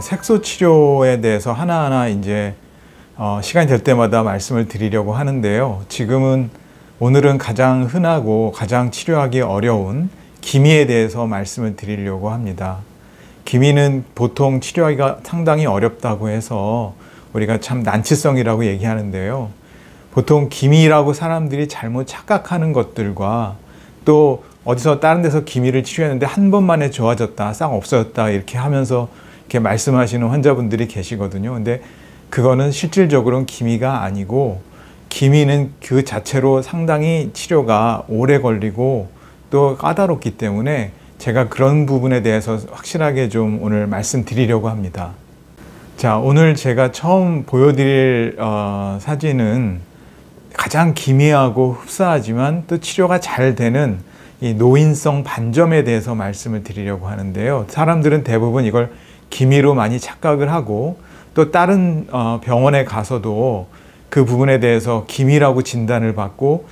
색소 치료에 대해서 하나하나 이제 시간이 될 때마다 말씀을 드리려고 하는데요. 오늘은 가장 흔하고 가장 치료하기 어려운 기미에 대해서 말씀을 드리려고 합니다. 기미는 보통 치료하기가 상당히 어렵다고 해서 우리가 참 난치성이라고 얘기하는데요. 보통 기미라고 사람들이 잘못 착각하는 것들과 또 어디서 다른 데서 기미를 치료했는데 한 번만에 좋아졌다, 싹 없어졌다 이렇게 하면서 이렇게 말씀하시는 환자분들이 계시거든요. 근데 그거는 실질적으로는 기미가 아니고, 기미는 그 자체로 상당히 치료가 오래 걸리고 또 까다롭기 때문에 제가 그런 부분에 대해서 확실하게 좀 오늘 말씀드리려고 합니다. 자, 오늘 제가 처음 보여드릴 사진은 가장 기미하고 흡사하지만 또 치료가 잘 되는 이 노인성 반점에 대해서 말씀을 드리려고 하는데요. 사람들은 대부분 이걸 기미로 많이 착각을 하고 또 다른 병원에 가서도 그 부분에 대해서 기미라고 진단을 받고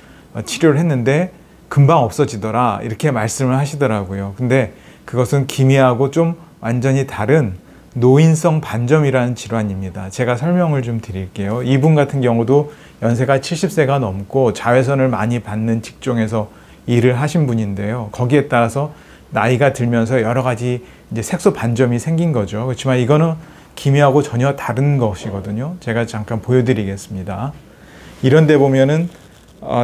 치료를 했는데 금방 없어지더라 이렇게 말씀을 하시더라고요. 근데 그것은 기미하고 좀 완전히 다른 노인성 반점이라는 질환입니다. 제가 설명을 좀 드릴게요. 이분 같은 경우도 연세가 70세가 넘고 자외선을 많이 받는 직종에서 일을 하신 분인데요. 거기에 따라서 나이가 들면서 여러 가지 이제 색소 반점이 생긴 거죠. 그렇지만 이거는 기미하고 전혀 다른 것이거든요. 제가 잠깐 보여드리겠습니다. 이런 데 보면은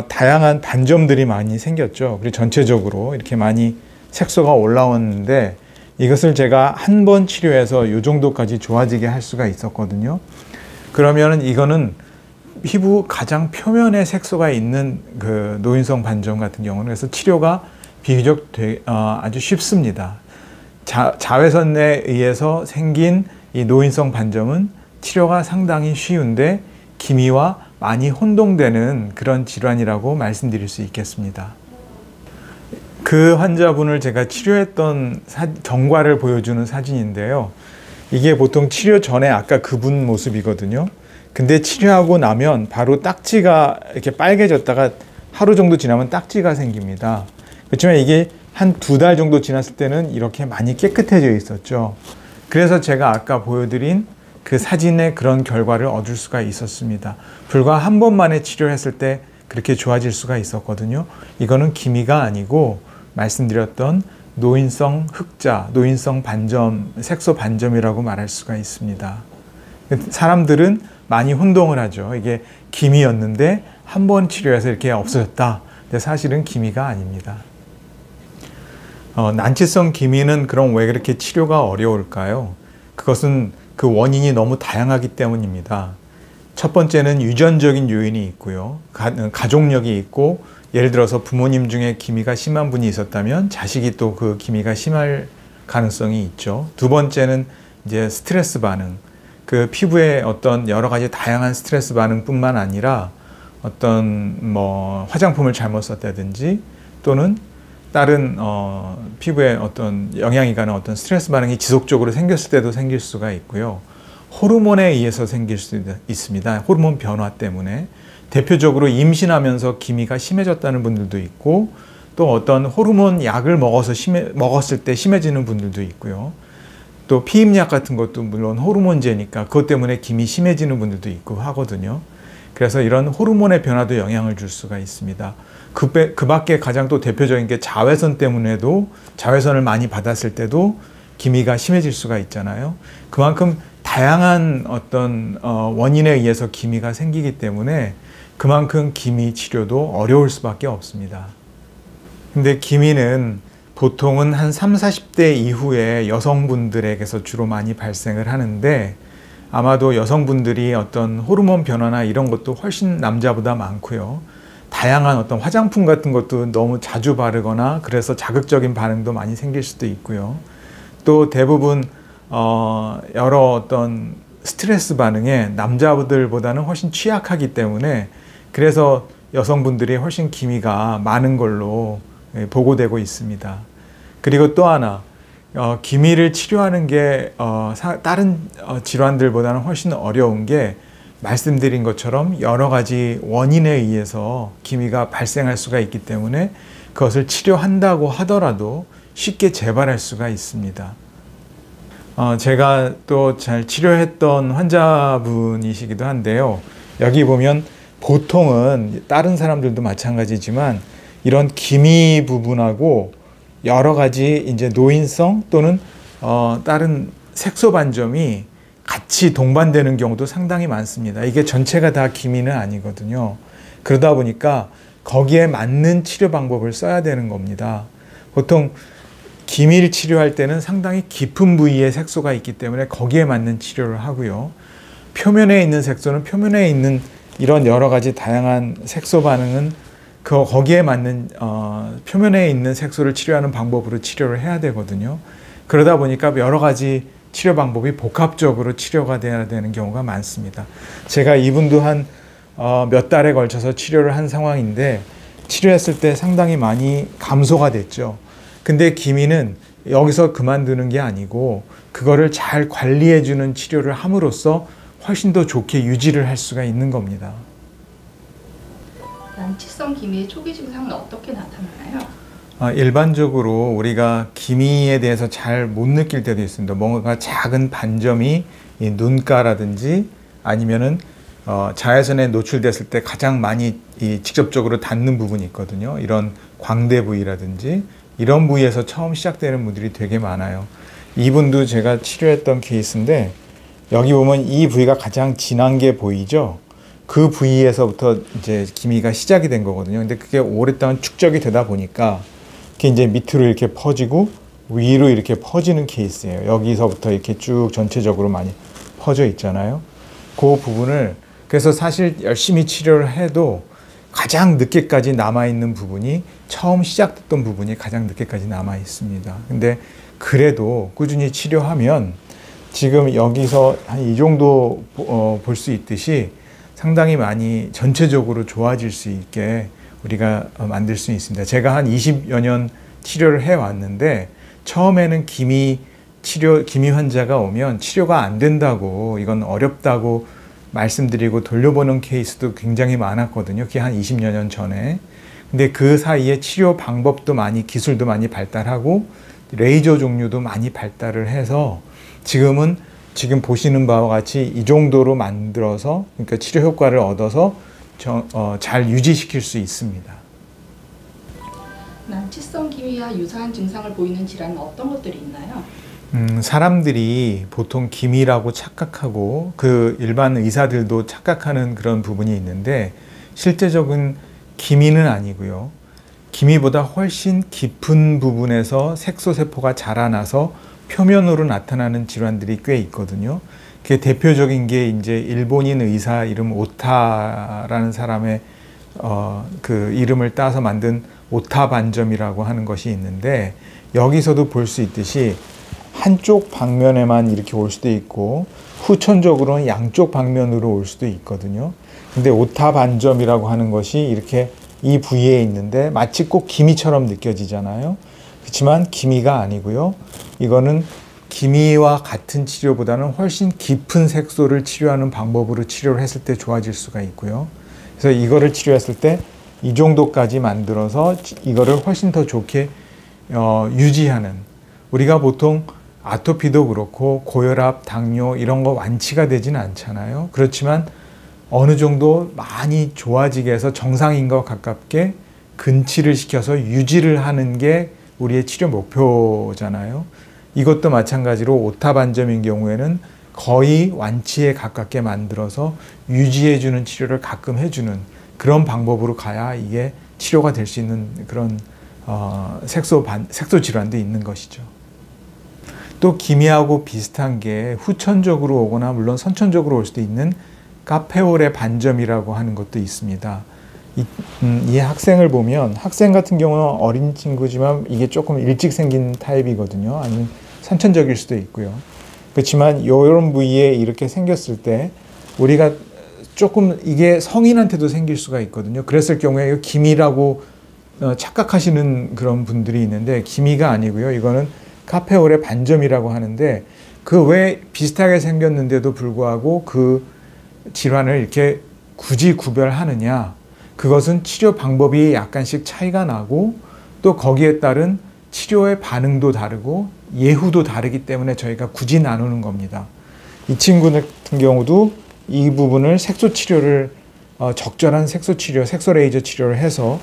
다양한 반점들이 많이 생겼죠. 그리고 전체적으로 이렇게 많이 색소가 올라왔는데 이것을 제가 한 번 치료해서 이 정도까지 좋아지게 할 수가 있었거든요. 그러면은 이거는 피부 가장 표면에 색소가 있는 그 노인성 반점 같은 경우는 그래서 치료가 비교적 아주 쉽습니다. 자외선에 의해서 생긴 이 노인성 반점은 치료가 상당히 쉬운데 기미와 많이 혼동되는 그런 질환이라고 말씀드릴 수 있겠습니다. 그 환자분을 제가 치료했던 경과를 보여주는 사진인데요. 이게 보통 치료 전에 아까 그분 모습이거든요. 근데 치료하고 나면 바로 딱지가 이렇게 빨개졌다가 하루 정도 지나면 딱지가 생깁니다. 그렇지만 이게 한 2달 정도 지났을 때는 이렇게 많이 깨끗해져 있었죠. 그래서 제가 아까 보여드린 그 사진의 그런 결과를 얻을 수가 있었습니다. 불과 한 번만에 치료했을 때 그렇게 좋아질 수가 있었거든요. 이거는 기미가 아니고 말씀드렸던 노인성 흑자, 노인성 반점, 색소 반점이라고 말할 수가 있습니다. 사람들은 많이 혼동을 하죠. 이게 기미였는데 한 번 치료해서 이렇게 없어졌다. 근데 사실은 기미가 아닙니다. 난치성 기미는 그럼 왜 그렇게 치료가 어려울까요? 그것은 그 원인이 너무 다양하기 때문입니다. 첫 번째는 유전적인 요인이 있고요. 가족력이 있고, 예를 들어서 부모님 중에 기미가 심한 분이 있었다면 자식이 또 그 기미가 심할 가능성이 있죠. 두 번째는 이제 스트레스 반응. 그 피부에 어떤 여러 가지 다양한 스트레스 반응뿐만 아니라 어떤 화장품을 잘못 썼다든지 또는 다른 피부에 어떤 영향이 가는 어떤 스트레스 반응이 지속적으로 생겼을 때도 생길 수가 있고요. 호르몬에 의해서 생길 수 있습니다. 호르몬 변화 때문에. 대표적으로 임신하면서 기미가 심해졌다는 분들도 있고, 또 어떤 호르몬 약을 먹었을 때 심해지는 분들도 있고요. 또 피임약 같은 것도 물론 호르몬제니까 그것 때문에 기미 심해지는 분들도 있고 하거든요. 그래서 이런 호르몬의 변화도 영향을 줄 수가 있습니다. 그 밖에 가장 또 대표적인 게 자외선 때문에도, 자외선을 많이 받았을 때도 기미가 심해질 수가 있잖아요. 그만큼 다양한 어떤 원인에 의해서 기미가 생기기 때문에 그만큼 기미 치료도 어려울 수밖에 없습니다. 근데 기미는 보통은 한 30, 40대 이후에 여성분들에게서 주로 많이 발생을 하는데, 아마도 여성분들이 어떤 호르몬 변화나 이런 것도 훨씬 남자보다 많고요. 다양한 어떤 화장품 같은 것도 너무 자주 바르거나 그래서 자극적인 반응도 많이 생길 수도 있고요. 또 대부분 여러 어떤 스트레스 반응에 남자들보다는 훨씬 취약하기 때문에 그래서 여성분들이 훨씬 기미가 많은 걸로 보고되고 있습니다. 그리고 또 하나, 기미를 치료하는 게 다른 질환들보다는 훨씬 어려운 게 말씀드린 것처럼 여러 가지 원인에 의해서 기미가 발생할 수가 있기 때문에 그것을 치료한다고 하더라도 쉽게 재발할 수가 있습니다. 제가 또 잘 치료했던 환자분이시기도 한데요. 여기 보면 보통은 다른 사람들도 마찬가지지만 이런 기미 부분하고 여러 가지 이제 노인성 또는 다른 색소 반점이 같이 동반되는 경우도 상당히 많습니다. 이게 전체가 다 기미는 아니거든요. 그러다 보니까 거기에 맞는 치료 방법을 써야 되는 겁니다. 보통 기미를 치료할 때는 상당히 깊은 부위에 색소가 있기 때문에 거기에 맞는 치료를 하고요. 표면에 있는 색소는 표면에 있는 이런 여러 가지 다양한 색소 반응은 거기에 맞는 표면에 있는 색소를 치료하는 방법으로 치료를 해야 되거든요. 그러다 보니까 여러 가지 치료 방법이 복합적으로 치료가 돼야 되는 경우가 많습니다. 제가 이분도 한 몇 달에 걸쳐서 치료를 한 상황인데 치료했을 때 상당히 많이 감소가 됐죠. 근데 기미는 여기서 그만두는 게 아니고 그거를 잘 관리해주는 치료를 함으로써 훨씬 더 좋게 유지를 할 수가 있는 겁니다. 난치성 기미의 초기 증상은 어떻게 나타나나요? 일반적으로 우리가 기미에 대해서 잘 못 느낄 때도 있습니다. 뭔가 작은 반점이 이 눈가라든지 아니면은 자외선에 노출됐을 때 가장 많이 직접적으로 닿는 부분이 있거든요. 이런 광대 부위라든지 이런 부위에서 처음 시작되는 분들이 되게 많아요. 이분도 제가 치료했던 케이스인데 여기 보면 이 부위가 가장 진한 게 보이죠? 그 부위에서부터 이제 기미가 시작이 된 거거든요. 근데 그게 오랫동안 축적이 되다 보니까 그게 이제 밑으로 이렇게 퍼지고 위로 이렇게 퍼지는 케이스예요. 여기서부터 이렇게 쭉 전체적으로 많이 퍼져 있잖아요. 그 부분을 그래서 사실 열심히 치료를 해도 가장 늦게까지 남아있는 부분이 처음 시작됐던 부분이 가장 늦게까지 남아 있습니다. 근데 그래도 꾸준히 치료하면 지금 여기서 한 이 정도 볼 수 있듯이 상당히 많이 전체적으로 좋아질 수 있게 우리가 만들 수 있습니다. 제가 한 20여 년 치료를 해왔는데 처음에는 기미 환자가 오면 치료가 안 된다고 이건 어렵다고 말씀드리고 돌려보는 케이스도 굉장히 많았거든요. 그게 한 20여 년 전에. 근데 그 사이에 치료 방법도 기술도 많이 발달하고 레이저 종류도 많이 발달을 해서 지금 보시는 바와 같이 이 정도로 만들어서 그러니까 치료 효과를 얻어서 잘 유지시킬 수 있습니다. 난치성 기미와 유사한 증상을 보이는 질환은 어떤 것들이 있나요? 사람들이 보통 기미라고 착각하고 그 일반 의사들도 착각하는 그런 부분이 있는데 실제적인 기미는 아니고요. 기미보다 훨씬 깊은 부분에서 색소세포가 자라나서 표면으로 나타나는 질환들이 꽤 있거든요. 그게 대표적인 게 이제 일본인 의사 이름 오타라는 사람의 그 이름을 따서 만든 오타 반점이라고 하는 것이 있는데 여기서도 볼 수 있듯이 한쪽 방면에만 이렇게 올 수도 있고 후천적으로는 양쪽 방면으로 올 수도 있거든요. 근데 오타 반점이라고 하는 것이 이렇게 이 부위에 있는데 마치 꼭 기미처럼 느껴지잖아요. 그렇지만 기미가 아니고요. 이거는 기미와 같은 치료보다는 훨씬 깊은 색소를 치료하는 방법으로 치료를 했을 때 좋아질 수가 있고요. 그래서 이거를 치료했을 때 이 정도까지 만들어서 이거를 훨씬 더 좋게 유지하는, 우리가 보통 아토피도 그렇고 고혈압, 당뇨 이런 거 완치가 되지는 않잖아요. 그렇지만 어느 정도 많이 좋아지게 해서 정상인 것 가깝게 근치를 시켜서 유지를 하는 게 우리의 치료 목표잖아요. 이것도 마찬가지로 오타 반점인 경우에는 거의 완치에 가깝게 만들어서 유지해주는 치료를 가끔 해주는 그런 방법으로 가야 이게 치료가 될 수 있는 그런 색소 질환도 있는 것이죠. 또 기미하고 비슷한 게 후천적으로 오거나 물론 선천적으로 올 수도 있는 카페올의 반점이라고 하는 것도 있습니다. 이 학생을 보면 학생 같은 경우는 어린 친구지만 이게 조금 일찍 생긴 타입이거든요. 아니면 선천적일 수도 있고요. 그렇지만 이런 부위에 이렇게 생겼을 때 우리가 조금 이게 성인한테도 생길 수가 있거든요. 그랬을 경우에 기미라고 착각하시는 그런 분들이 있는데 기미가 아니고요. 이거는 카페올의 반점이라고 하는데 그 왜 비슷하게 생겼는데도 불구하고 그 질환을 이렇게 굳이 구별하느냐. 그것은 치료 방법이 약간씩 차이가 나고 또 거기에 따른 치료의 반응도 다르고 예후도 다르기 때문에 저희가 굳이 나누는 겁니다. 이 친구 같은 경우도 이 부분을 색소 치료를 적절한 색소 치료, 색소 레이저 치료를 해서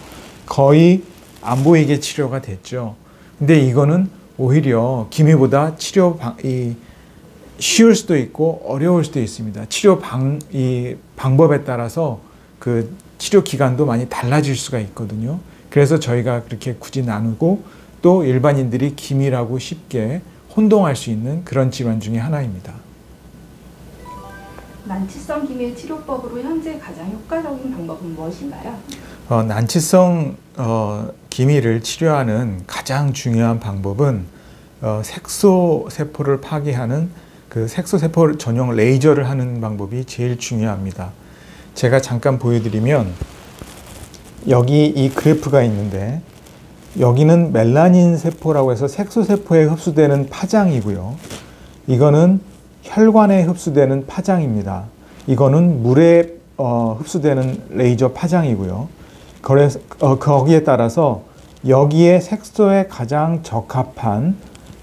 거의 안 보이게 치료가 됐죠. 근데 이거는 오히려 기미보다 쉬울 수도 있고 어려울 수도 있습니다. 이 방법에 따라서 그 치료 기간도 많이 달라질 수가 있거든요. 그래서 저희가 그렇게 굳이 나누고 또 일반인들이 기미라고 쉽게 혼동할 수 있는 그런 질환 중에 하나입니다. 난치성 기미 치료법으로 현재 가장 효과적인 방법은 무엇인가요? 난치성 기미를 치료하는 가장 중요한 방법은 색소 세포를 파괴하는 그 색소 세포 전용 레이저를 하는 방법이 제일 중요합니다. 제가 잠깐 보여드리면 여기 이 그래프가 있는데 여기는 멜라닌 세포라고 해서 색소 세포에 흡수되는 파장이고요. 이거는 혈관에 흡수되는 파장입니다. 이거는 물에 흡수되는 레이저 파장이고요. 그래서 거기에 따라서 여기에 색소에 가장 적합한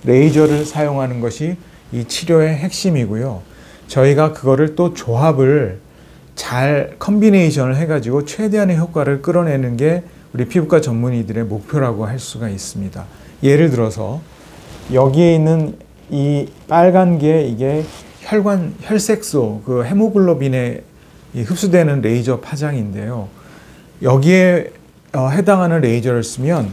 레이저를 사용하는 것이 이 치료의 핵심이고요. 저희가 그거를 또 조합을 잘 컨비네이션을 해가지고 최대한의 효과를 끌어내는 게 우리 피부과 전문의들의 목표라고 할 수가 있습니다. 예를 들어서 여기에 있는 이 빨간 게 이게 혈색소, 그 헤모글로빈에 흡수되는 레이저 파장인데요. 여기에 해당하는 레이저를 쓰면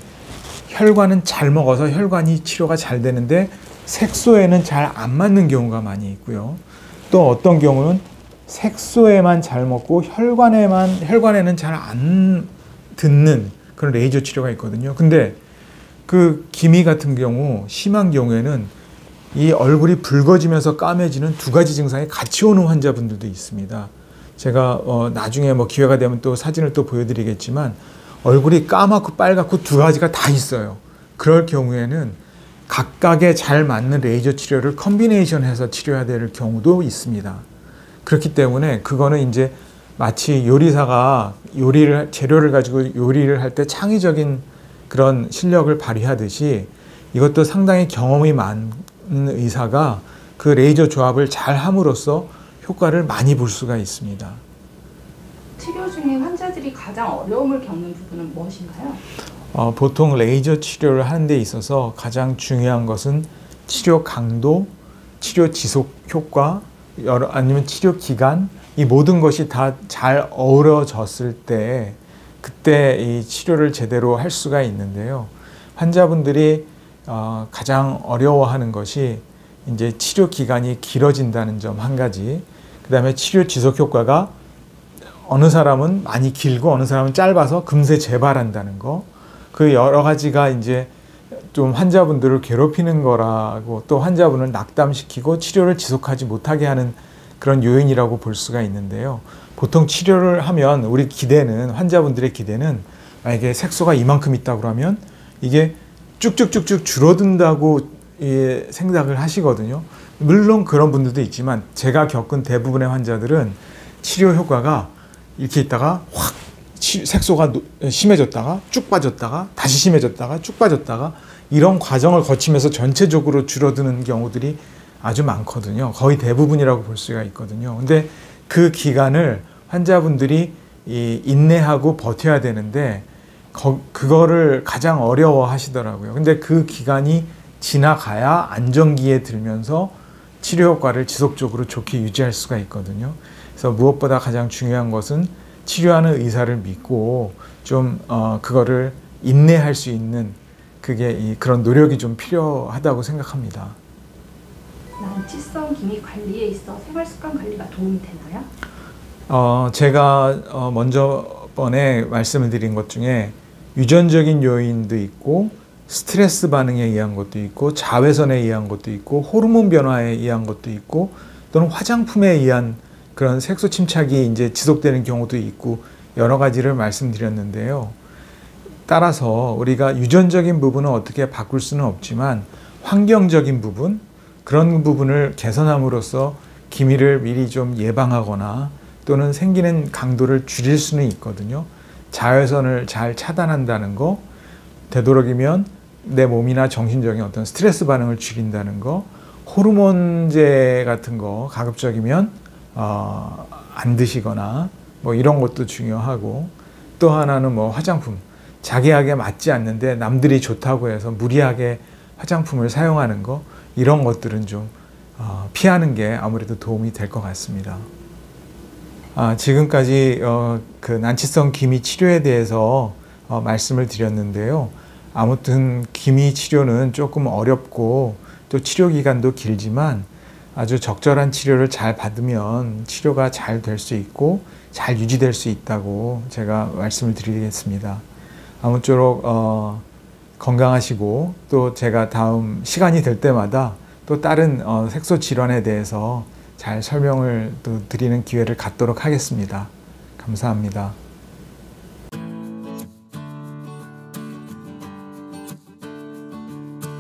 혈관은 잘 먹어서 혈관이 치료가 잘 되는데 색소에는 잘 안 맞는 경우가 많이 있고요. 또 어떤 경우는 색소에만 잘 먹고 혈관에는 잘 안 듣는 그런 레이저 치료가 있거든요. 근데 그 기미 같은 경우 심한 경우에는 이 얼굴이 붉어지면서 까매지는 두 가지 증상이 같이 오는 환자분들도 있습니다. 제가 나중에 기회가 되면 또 사진을 또 보여드리겠지만 얼굴이 까맣고 빨갛고 두 가지가 다 있어요. 그럴 경우에는 각각에 잘 맞는 레이저 치료를 컨비네이션해서 치료해야 될 경우도 있습니다. 그렇기 때문에 그거는 이제 마치 요리사가 재료를 가지고 요리를 할 때 창의적인 그런 실력을 발휘하듯이 이것도 상당히 경험이 많은 의사가 그 레이저 조합을 잘 함으로써 효과를 많이 볼 수가 있습니다. 치료 중에 환자들이 가장 어려움을 겪는 부분은 무엇인가요? 보통 레이저 치료를 하는 데 있어서 가장 중요한 것은 치료 강도, 치료 지속 효과, 아니면 치료 기간, 이 모든 것이 다 잘 어우러졌을 때 그때 이 치료를 제대로 할 수가 있는데요. 환자분들이 가장 어려워하는 것이 이제 치료 기간이 길어진다는 점 한 가지, 그 다음에 치료 지속 효과가 어느 사람은 많이 길고 어느 사람은 짧아서 금세 재발한다는 거, 그 여러 가지가 이제 좀 환자분들을 괴롭히는 거라고 또 환자분을 낙담시키고 치료를 지속하지 못하게 하는 그런 요인이라고 볼 수가 있는데요. 보통 치료를 하면 우리 기대는, 환자분들의 기대는 만약에 색소가 이만큼 있다고 그러면 이게 쭉쭉쭉쭉 줄어든다고 생각을 하시거든요. 물론 그런 분들도 있지만 제가 겪은 대부분의 환자들은 치료 효과가 이렇게 있다가 확 색소가 심해졌다가 쭉 빠졌다가 다시 심해졌다가 쭉 빠졌다가 이런 과정을 거치면서 전체적으로 줄어드는 경우들이 아주 많거든요. 거의 대부분이라고 볼 수가 있거든요. 근데 그 기간을 환자분들이 인내하고 버텨야 되는데 그거를 가장 어려워 하시더라고요. 근데 그 기간이 지나가야 안정기에 들면서 치료 효과를 지속적으로 좋게 유지할 수가 있거든요. 그래서 무엇보다 가장 중요한 것은 치료하는 의사를 믿고 좀 그거를 인내할 수 있는 그런 노력이 좀 필요하다고 생각합니다. 난치성 기미 관리에 있어 생활습관 관리가 도움이 되나요? 제가 먼저 번에 말씀을 드린 것 중에 유전적인 요인도 있고 스트레스 반응에 의한 것도 있고 자외선에 의한 것도 있고 호르몬 변화에 의한 것도 있고 또는 화장품에 의한 그런 색소 침착이 이제 지속되는 경우도 있고 여러 가지를 말씀드렸는데요. 따라서 우리가 유전적인 부분은 어떻게 바꿀 수는 없지만 환경적인 부분, 그런 부분을 개선함으로써 기미를 미리 좀 예방하거나 또는 생기는 강도를 줄일 수는 있거든요. 자외선을 잘 차단한다는 거, 되도록이면 내 몸이나 정신적인 어떤 스트레스 반응을 줄인다는 거, 호르몬제 같은 거 가급적이면 안 드시거나 뭐 이런 것도 중요하고, 또 하나는 뭐 화장품, 자기에게 맞지 않는데 남들이 좋다고 해서 무리하게 화장품을 사용하는 거, 이런 것들은 좀 피하는 게 아무래도 도움이 될 것 같습니다. 지금까지 그 난치성 기미 치료에 대해서 말씀을 드렸는데요. 아무튼 기미 치료는 조금 어렵고 또 치료 기간도 길지만 아주 적절한 치료를 잘 받으면 치료가 잘 될 수 있고 잘 유지될 수 있다고 제가 말씀을 드리겠습니다. 아무쪼록 건강하시고, 또 제가 다음 시간이 될 때마다 또 다른 색소 질환에 대해서 잘 설명을 또 드리는 기회를 갖도록 하겠습니다. 감사합니다.